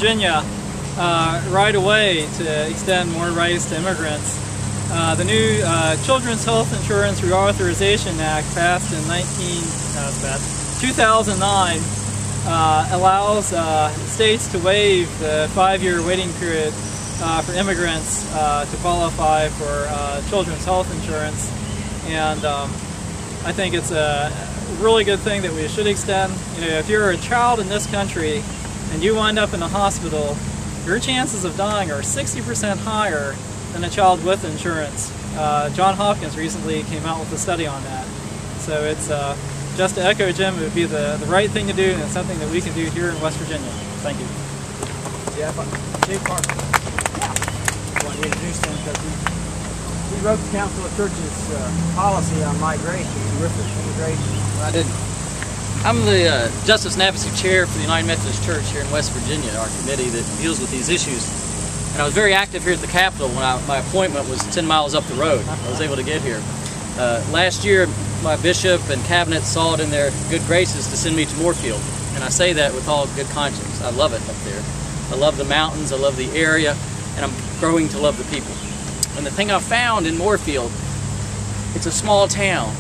Virginia right away to extend more rights to immigrants. The new Children's Health Insurance Reauthorization Act passed in 2009 allows states to waive the 5-year waiting period for immigrants to qualify for children's health insurance, and I think it's a really good thing that we should extend. You know, if you're a child in this country and you wind up in a hospital, your chances of dying are 60% higher than a child with insurance. John Hopkins recently came out with a study on that. So it's just to echo Jim, it would be the right thing to do, and it's something that we can do here in West Virginia. Thank you. Yeah, Dave Parkins. Yeah. I want to introduce him because he wrote the Council of Churches policy on migration, immigration. I didn't. I'm the Justice and Advocacy Chair for the United Methodist Church here in West Virginia, our committee that deals with these issues. And I was very active here at the Capitol when my appointment was 10 miles up the road. I was able to get here. Last year, my bishop and cabinet saw it in their good graces to send me to Moorefield. And I say that with all good conscience. I love it up there. I love the mountains, I love the area, and I'm growing to love the people. And the thing I found in Moorefield, it's a small town.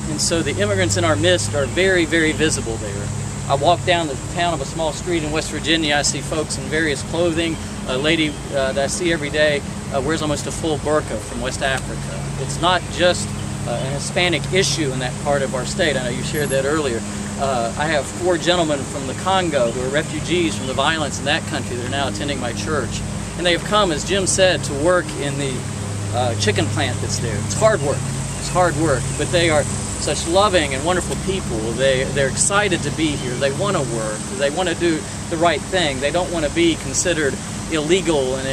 And so the immigrants in our midst are very, very visible there. I walk down the town of a small street in West Virginia, I see folks in various clothing. A lady that I see every day wears almost a full burqa from West Africa. It's not just an Hispanic issue in that part of our state. I know you shared that earlier. I have 4 gentlemen from the Congo who are refugees from the violence in that country that are now attending my church. And they have come, as Jim said, to work in the chicken plant that's there. It's hard work. It's hard work, but they are such loving and wonderful people. They're excited to be here. They want to work. They want to do the right thing. They don't want to be considered illegal and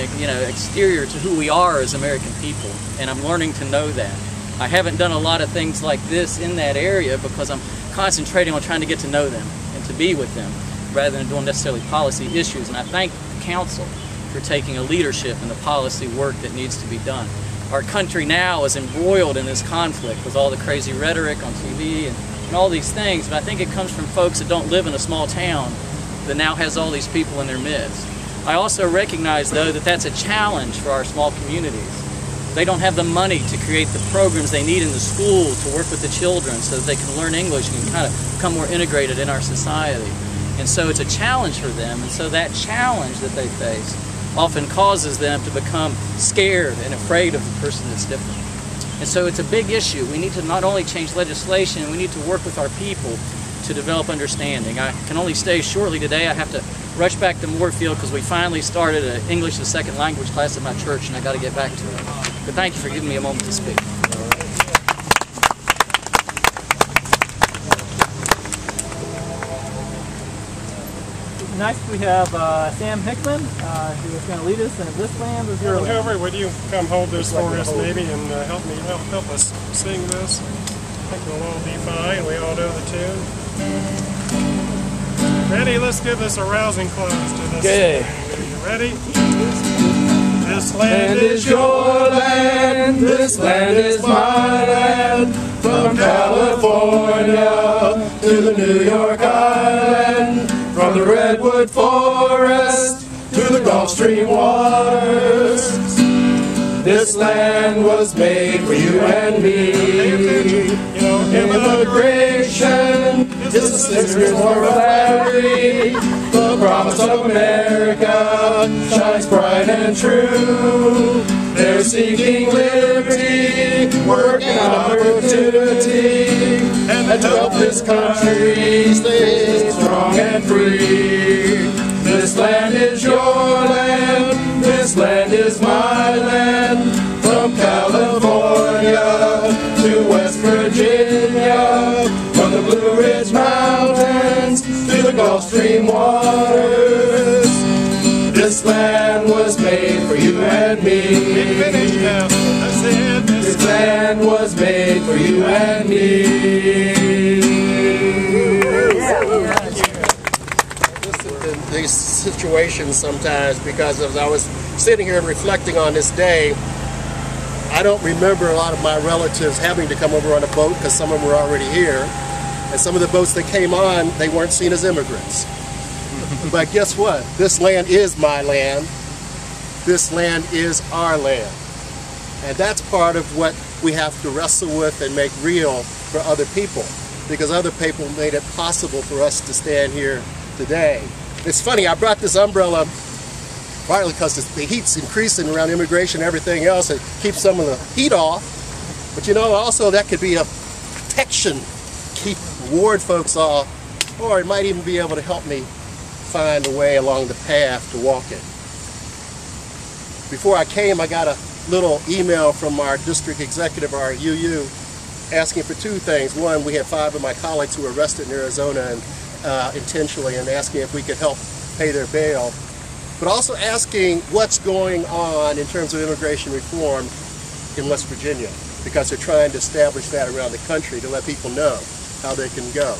exterior to who we are as American people. And I'm learning to know that. I haven't done a lot of things like this in that area because I'm concentrating on trying to get to know them and to be with them rather than doing necessarily policy issues. And I thank the Council for taking a leadership in the policy work that needs to be done. Our country now is embroiled in this conflict with all the crazy rhetoric on TV and all these things, but I think it comes from folks that don't live in a small town that now has all these people in their midst. I also recognize, though, that that's a challenge for our small communities. They don't have the money to create the programs they need in the school to work with the children so that they can learn English and kind of become more integrated in our society. And so it's a challenge for them, and so that challenge that they face often causes them to become scared and afraid of the person that's different. And so it's a big issue. We need to not only change legislation, we need to work with our people to develop understanding. I can only stay shortly today. I have to rush back to Moorefield because we finally started an English as a second language class at my church, and I got to get back to it. But thank you for giving me a moment to speak. Next we have Sam Hickman, who is going to lead us in This Land Is Your Land. Hoover, would you come hold this for us maybe and help us sing this? I think we'll all be fine. We all know the tune. Ready? Let's give this a rousing close to this. Okay. Ready? This land is your land, this land is my land, from California to the New York Island, from the Redwood Forest to the Gulf Stream waters. This land was made for you and me. Immigration is the sister's form of flattery. The promise of America shines bright and true. They're seeking liberty, working on opportunity, and to help this country stay strong and free. This land is your land, this land is my land, from California to West Virginia, from the Blue Ridge Mountains to the Gulf Stream waters. This land was made for you and me. This land was made for you and me. These situations sometimes, because as I was sitting here and reflecting on this day, I don't remember a lot of my relatives having to come over on a boat because some of them were already here, and some of the boats that came on, they weren't seen as immigrants. But guess what? This land is my land. This land is our land. And that's part of what we have to wrestle with and make real for other people, because other people made it possible for us to stand here today. It's funny, I brought this umbrella partly because the heat's increasing around immigration and everything else, and keeps some of the heat off. But you know, also that could be a protection, keep ward folks off, or it might even be able to help me find a way along the path to walk it. Before I came, I got a little email from our district executive, our UU, asking for two things. One, we had 5 of my colleagues who were arrested in Arizona and intentionally, and asking if we could help pay their bail, but also asking what's going on in terms of immigration reform in West Virginia, because they're trying to establish that around the country to let people know how they can go.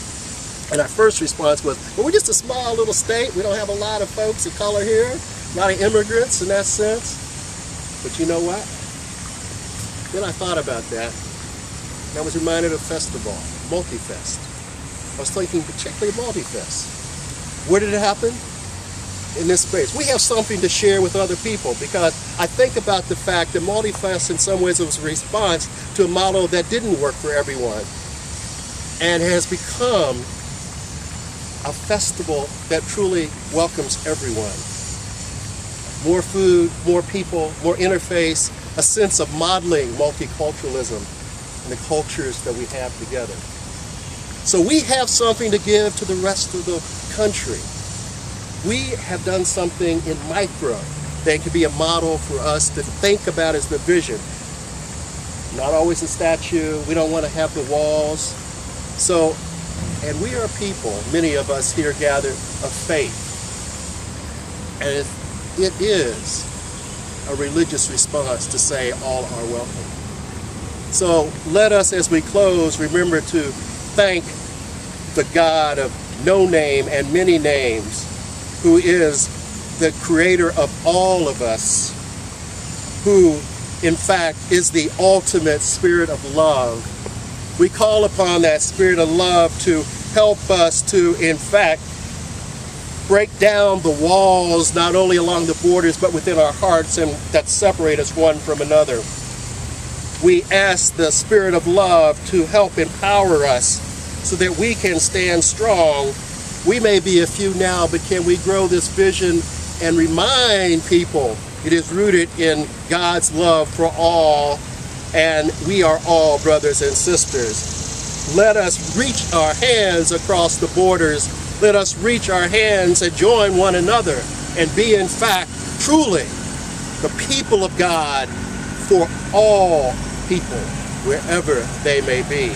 And our first response was, well, we're just a small little state. We don't have a lot of folks of color here, a lot of immigrants in that sense. But you know what? Then I thought about that, and I was reminded of festival, Multifest. I was thinking particularly Multifest. Where did it happen? In this space. We have something to share with other people, because I think about the fact that Multifest in some ways was a response to a model that didn't work for everyone, and has become a festival that truly welcomes everyone. More food, more people, more interface, a sense of modeling multiculturalism and the cultures that we have together. So we have something to give to the rest of the country. We have done something in micro that could be a model for us to think about as the vision. Not always a statue, we don't want to have the walls. So, and we are people, many of us here gathered, of faith. And it is a religious response to say all are welcome. So let us, as we close, remember to thank the God of no name and many names, who is the creator of all of us, who in fact is the ultimate spirit of love. We call upon that spirit of love to help us to, in fact, break down the walls, not only along the borders, but within our hearts, and that separate us one from another. We ask the spirit of love to help empower us so that we can stand strong. We may be a few now, but can we grow this vision and remind people it is rooted in God's love for all, and we are all brothers and sisters. Let us reach our hands across the borders. Let us reach our hands and join one another and be, in fact, truly the people of God for all people, wherever they may be,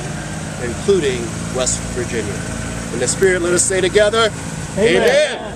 including West Virginia. In the Spirit, let us say together, Amen. Amen.